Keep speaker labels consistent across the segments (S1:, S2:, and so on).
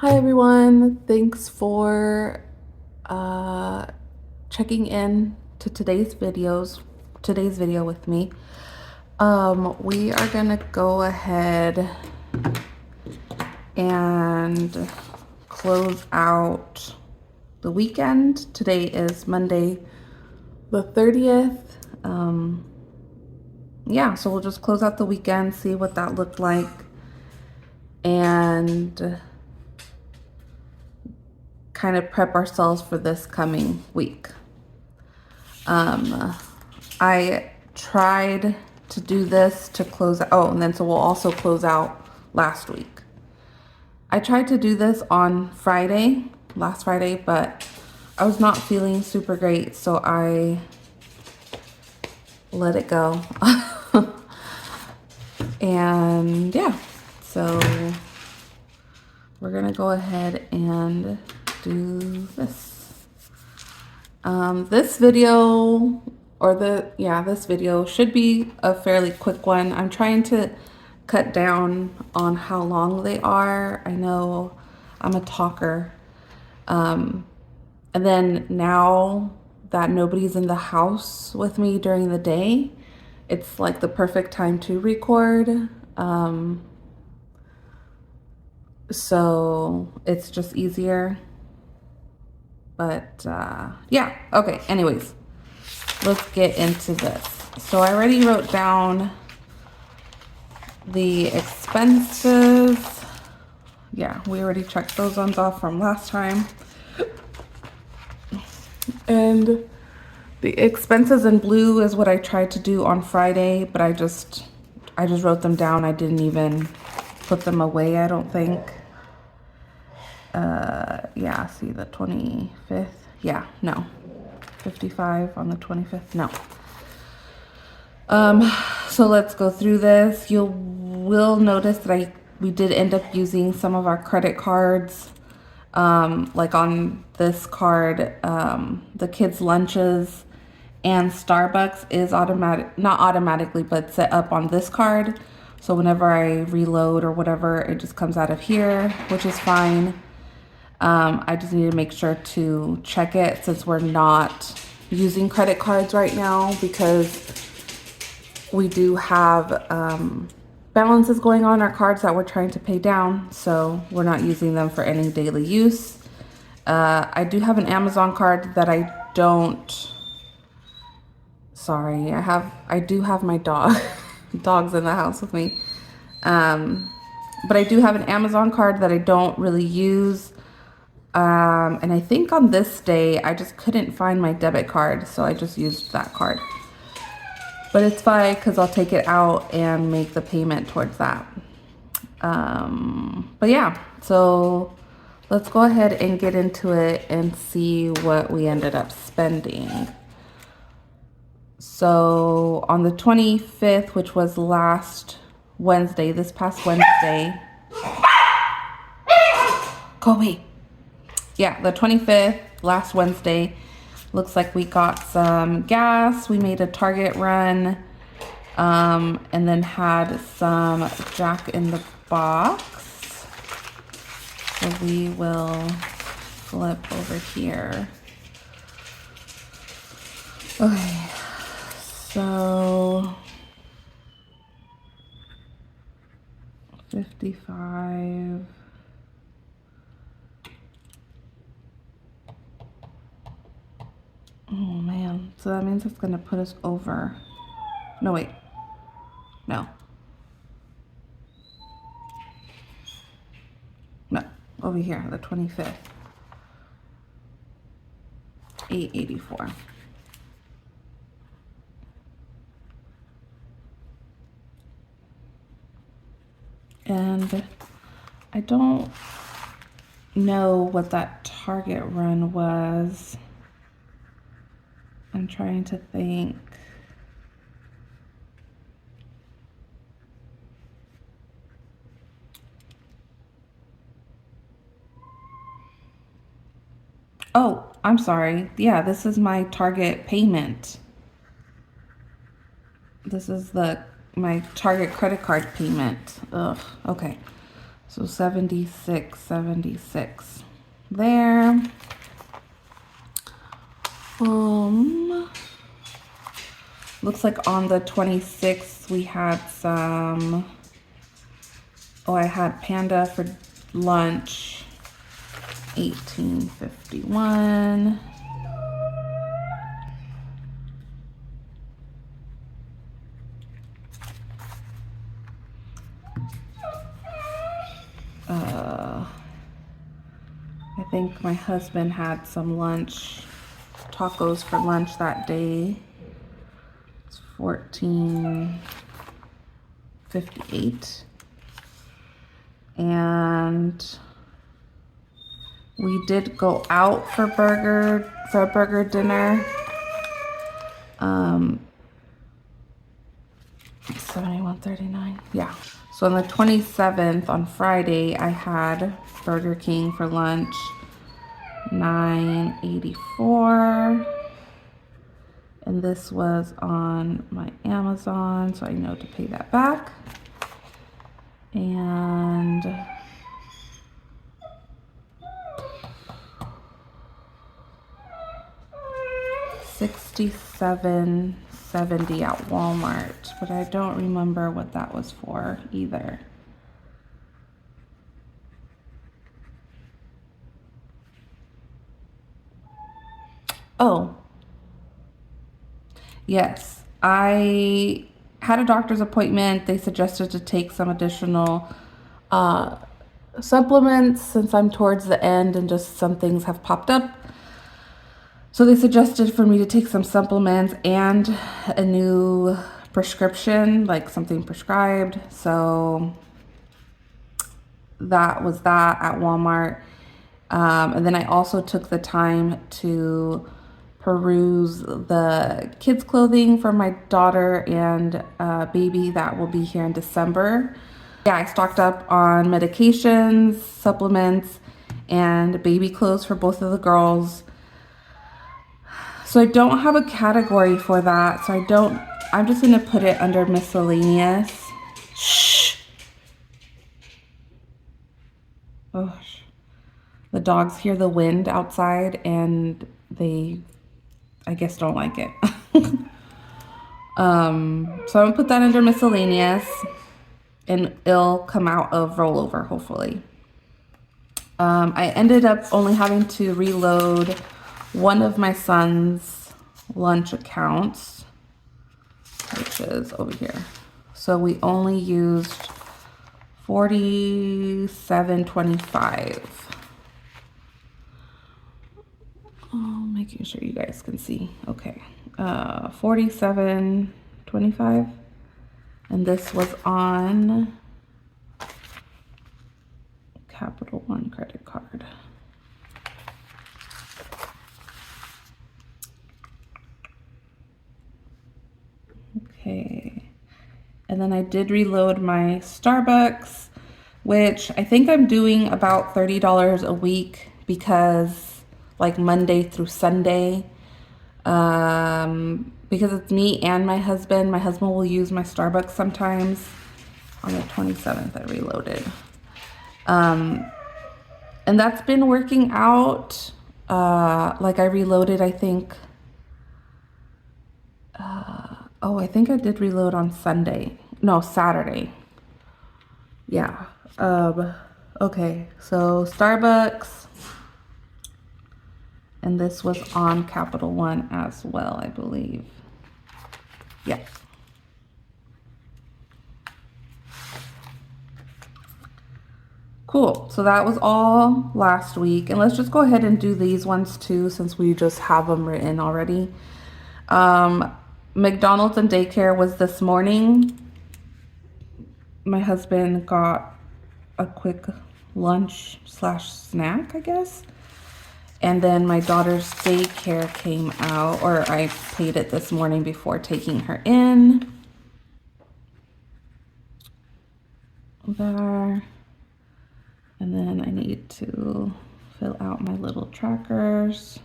S1: Hi everyone, thanks for uh, checking in to today's video with me. We are gonna go ahead and close out the weekend. Today is Monday the 30th. Yeah, so we'll just close out the weekend, see what that looked like, and kind of prep ourselves for this coming week. I tried to do this to close out, oh, and then so we'll also close out last week. I tried to do this on last Friday, but I was not feeling super great, so I let it go. And yeah, so we're gonna go ahead and do this. This video this video should be a fairly quick one. I'm trying to cut down on how long they are. I know I'm a talker. And then now that nobody's in the house with me during the day, it's like the perfect time to record. So it's just easier. But yeah, okay, anyways, let's get into this. So I already wrote down the expenses. Yeah, we already checked those ones off from last time. And the expenses in blue is what I tried to do on Friday, but I just wrote them down. I didn't even put them away, I don't think. Yeah, see the 25th. Yeah, no. 55 on the 25th. No. So let's go through this. You will notice that we did end up using some of our credit cards. Like on this card, the kids' lunches and Starbucks is not automatically, but set up on this card. So whenever I reload or whatever, it just comes out of here, which is fine. I just need to make sure to check it since we're not using credit cards right now, because we do have balances going on our cards that we're trying to pay down, so we're not using them for any daily use. I do have an Amazon card that I don't, sorry, I do have my dog's in the house with me. But I do have an Amazon card that I don't really use. And I think on this day, I just couldn't find my debit card, so I just used that card. But it's fine, because I'll take it out and make the payment towards that. But yeah, so let's go ahead and get into it and see what we ended up spending. So on the 25th, which was this past Wednesday. Go away. Yeah, the 25th, last Wednesday, looks like we got some gas. We made a Target run, and then had some Jack in the Box. So we will flip over here. Okay, so 55. Oh man, so that means it's gonna put us over. No, wait. No. No, over here, the 25th. 884. And I don't know what that Target run was. I'm trying to think. Oh, I'm sorry. Yeah, this is my Target payment. This is my Target credit card payment. Ugh, okay. So 76 there. Looks like on the 26th we had some, I had Panda for lunch, 1851. I think my husband had some tacos for lunch that day. It's 1458. And we did go out for a burger dinner. 71.39. Yeah. So on the 27th, on Friday, I had Burger King for lunch, 9.84. And this was on my Amazon, so I know to pay that back. And $67.70 at Walmart, but I don't remember what that was for either. Oh, yes, I had a doctor's appointment. They suggested to take some additional supplements since I'm towards the end and just some things have popped up. So they suggested for me to take some supplements and a new prescription, like something prescribed. So that was that at Walmart. And then I also took the time to peruse the kids' clothing for my daughter and baby that will be here in December. Yeah, I stocked up on medications, supplements, and baby clothes for both of the girls. So I don't have a category for that. So I'm just going to put it under miscellaneous. Shh. Oh, the dogs hear the wind outside and they, I guess, don't like it. So I'm gonna put that under miscellaneous and it'll come out of rollover, hopefully. I ended up only having to reload one of my son's lunch accounts, which is over here. So we only used $47.25. Making sure you guys can see. Okay, $47.25, and this was on Capital One credit card. Okay, and then I did reload my Starbucks, which I think I'm doing about $30 a week because like Monday through Sunday, because it's me and my husband. My husband will use my Starbucks sometimes. On the 27th, I reloaded. And that's been working out. Like I reloaded, I think, I think I did reload on Saturday. Yeah. Okay, so Starbucks. And this was on Capital One as well, I believe. Yeah. Cool. So that was all last week. And let's just go ahead and do these ones too, since we just have them written already. McDonald's and daycare was this morning. My husband got a quick lunch / snack, I guess. And then my daughter's daycare came out, or I paid it this morning before taking her in. There. And then I need to fill out my little trackers.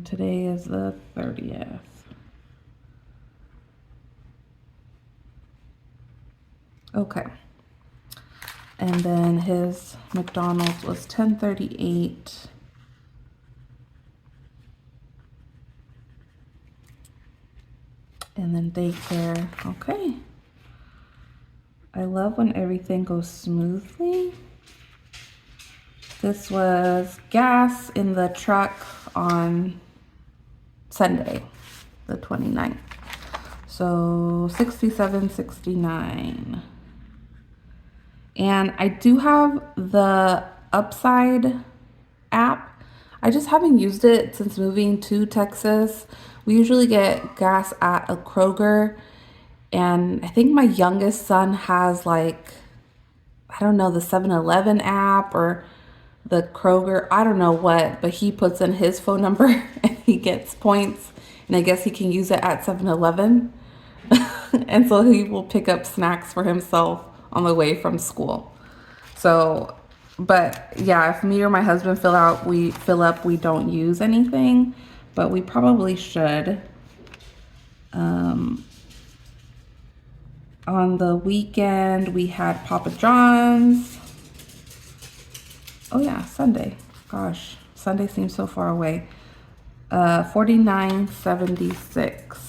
S1: today is the 30th. Okay. And then his McDonald's was $10.38. And then daycare. Okay. I love when everything goes smoothly. This was gas in the truck on Sunday, the 29th. So $67.69. And I do have the Upside app. I just haven't used it since moving to Texas. We usually get gas at a Kroger, and I think my youngest son has, like, I don't know, the 7-Eleven app or the Kroger, I don't know what, but he puts in his phone number and he gets points, and I guess he can use it at 7-Eleven. And so he will pick up snacks for himself on the way from school. So, but yeah, if me or my husband fill up, we don't use anything, but we probably should. On the weekend, we had Papa John's. Oh yeah, Sunday. Gosh, Sunday seems so far away. $49.76.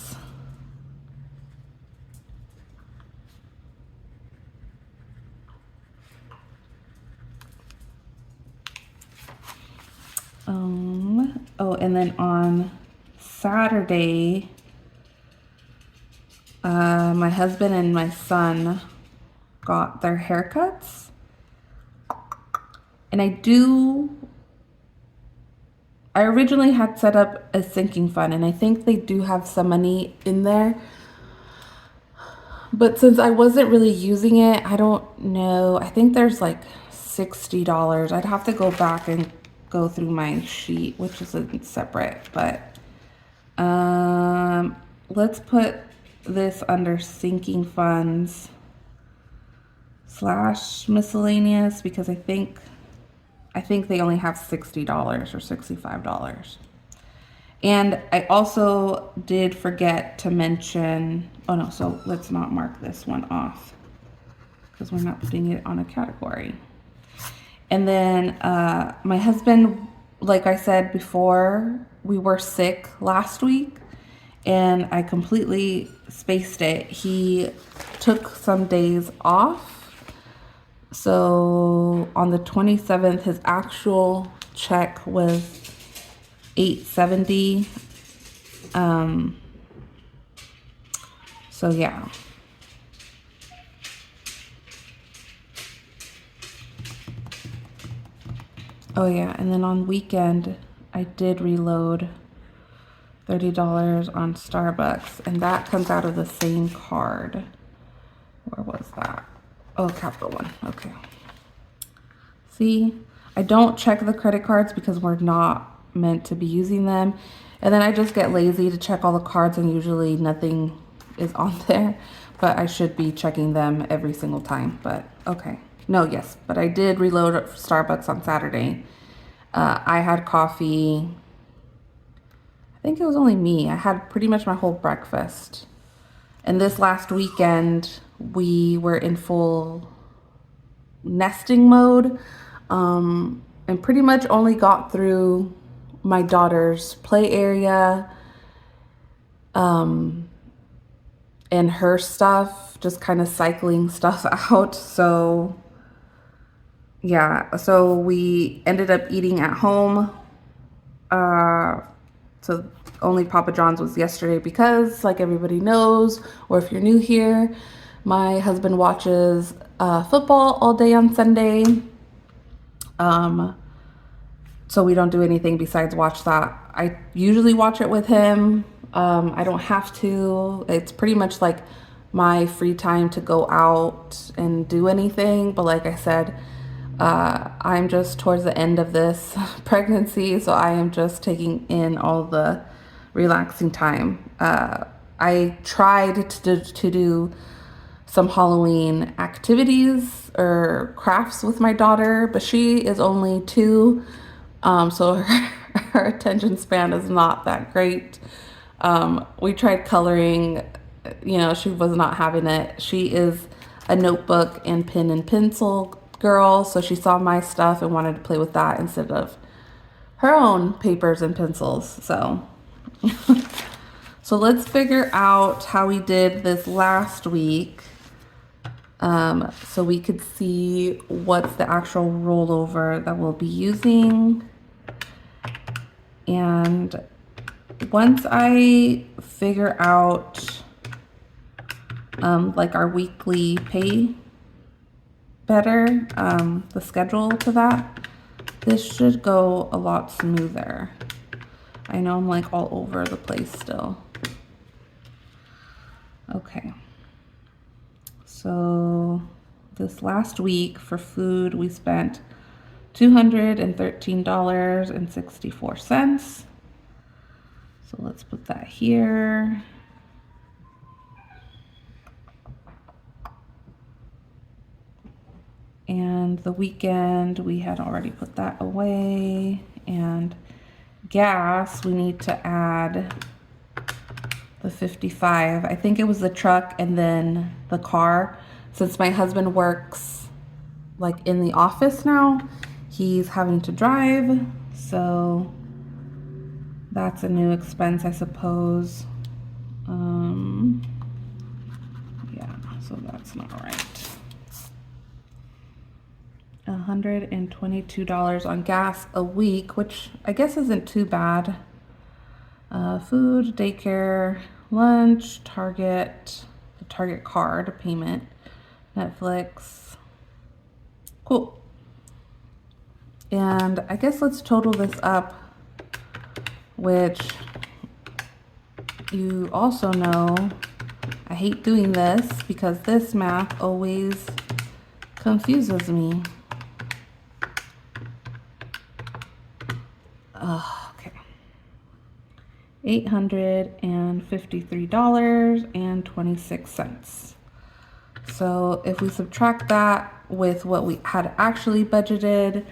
S1: Oh, and then on Saturday, my husband and my son got their haircuts. And I originally had set up a sinking fund, and I think they do have some money in there. But since I wasn't really using it, I don't know. I think there's like $60. I'd have to go back and go through my sheet, which is separate. But let's put this under sinking funds / miscellaneous, because I think they only have $60 or $65. And I also did forget to mention, oh no, so let's not mark this one off because we're not putting it on a category. And then my husband, like I said before, we were sick last week and I completely spaced it. He took some days off. So on the 27th, his actual check was $870. So yeah. Oh yeah, and then on weekend, I did reload $30 on Starbucks, and that comes out of the same card. Where was that? Oh, Capital One. Okay. See, I don't check the credit cards because we're not meant to be using them. And then I just get lazy to check all the cards, and usually nothing is on there. But I should be checking them every single time. But okay. No, yes. But I did reload Starbucks on Saturday. I had coffee. I think it was only me. I had pretty much my whole breakfast. And this last weekend, we were in full nesting mode, and pretty much only got through my daughter's play area, and her stuff, just kind of cycling stuff out. So yeah, so we ended up eating at home. So only Papa John's was yesterday because, like everybody knows, or if you're new here, my husband watches football all day on Sunday. So we don't do anything besides watch that. I usually watch it with him. I don't have to. It's pretty much like my free time to go out and do anything. But like I said, I'm just towards the end of this pregnancy, so I am just taking in all the relaxing time. I tried to do some Halloween activities or crafts with my daughter, but she is only 2, so her attention span is not that great. We tried coloring, she was not having it. She is a notebook and pen and pencil girl, so she saw my stuff and wanted to play with that instead of her own papers and pencils. So so let's figure out how we did this last week, so we could see what's the actual rollover that we'll be using. And once I figure out like our weekly pay better, the schedule to that, this should go a lot smoother. I know I'm like all over the place still. Okay. So this last week for food, we spent $213.64. So let's put that here. And the weekend, we had already put that away. And gas, we need to add the 55. I think it was the truck and then the car. Since my husband works like in the office now, he's having to drive. So that's a new expense, I suppose. Yeah, so that's not right. $122 on gas a week, which I guess isn't too bad. Food, daycare, lunch, Target, the Target card payment, Netflix. Cool. And I guess let's total this up, which you also know I hate doing this because this math always confuses me. Okay. $853.26. So if we subtract that with what we had actually budgeted,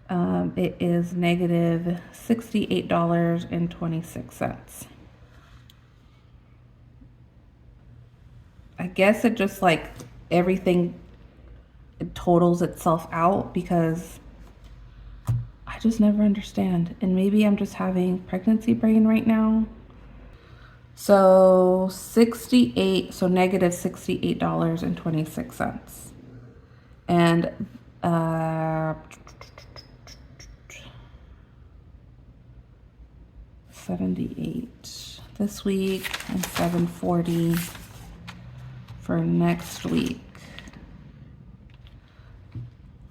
S1: it is negative $68.26. I guess it just like everything, it totals itself out because I just never understand. And maybe I'm just having pregnancy brain right now. So negative $68.26. And 78 this week and 740 for next week.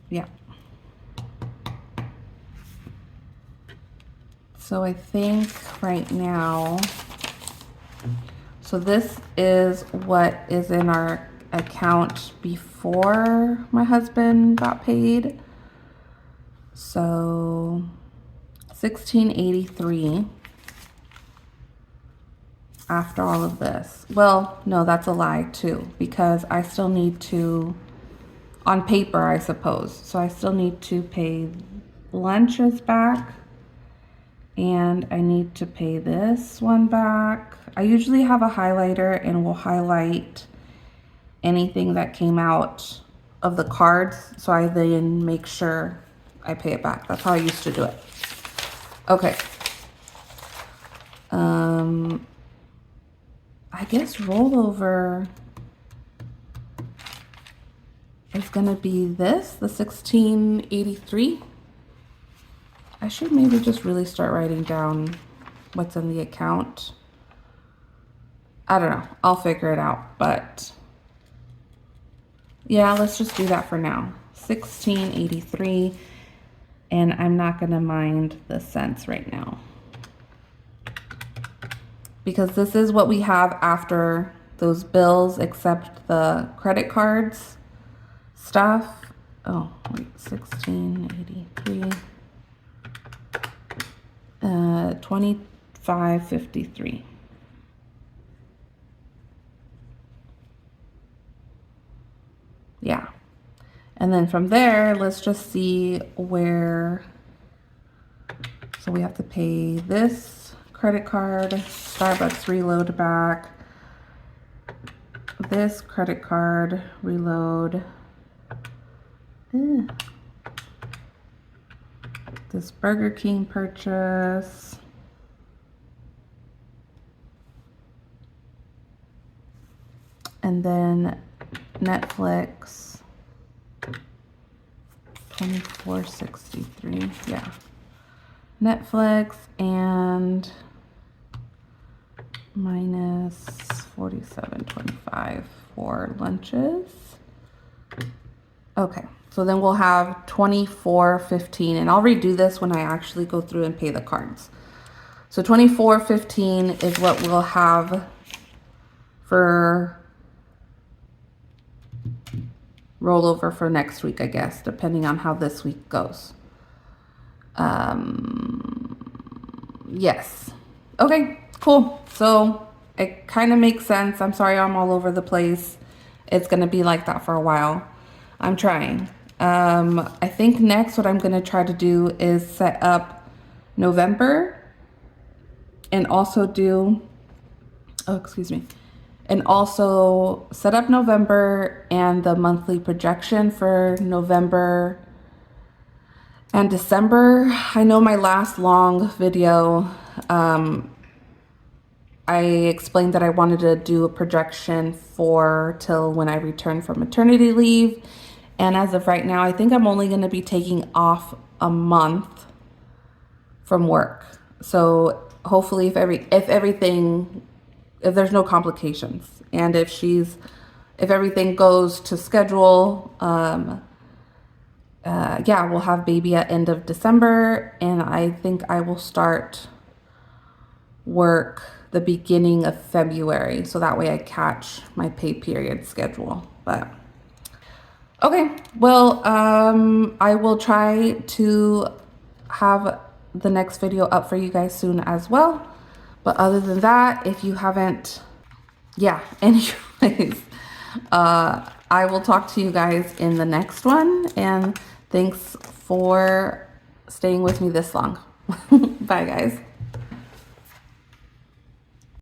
S1: Yeah. So I think right now, so this is what is in our account before my husband got paid. So 1683 after all of this. Well, no, that's a lie too, because I still need to, on paper, I suppose. So I still need to pay lunches back, and I need to pay this one back. I usually have a highlighter and will highlight anything that came out of the cards, so I then make sure I pay it back. That's how I used to do it. Okay. I guess rollover is gonna be this, the 1683. I should maybe just really start writing down what's in the account. I don't know, I'll figure it out, but yeah, let's just do that for now. 1683, and I'm not gonna mind the cents right now, because this is what we have after those bills, except the credit cards stuff. Oh, wait, 1683, 2553. Yeah. And then from there, let's just see where So we have to pay this credit card, Starbucks reload back, this credit card reload, this Burger King purchase, and then Netflix, $24.63. Yeah, Netflix and minus $47.25 for lunches. Okay, so then we'll have $24.15, and I'll redo this when I actually go through and pay the cards. So $24.15 is what we'll have for rollover for next week, I guess, depending on how this week goes. Yes. Okay, cool. So it kind of makes sense. I'm sorry I'm all over the place. It's going to be like that for a while. I'm trying. I think next what I'm going to try to do is set up November and also and also set up November and the monthly projection for November and December. I know my last long video, I explained that I wanted to do a projection for till when I return from maternity leave. And as of right now, I think I'm only going to be taking off a month from work. So hopefully if there's no complications and if everything goes to schedule, yeah, we'll have baby at end of December, and I think I will start work the beginning of February, so that way I catch my pay period schedule. But okay, well, I will try to have the next video up for you guys soon as well. But other than that, if you haven't, yeah, anyways, I will talk to you guys in the next one, and thanks for staying with me this long. Bye, guys.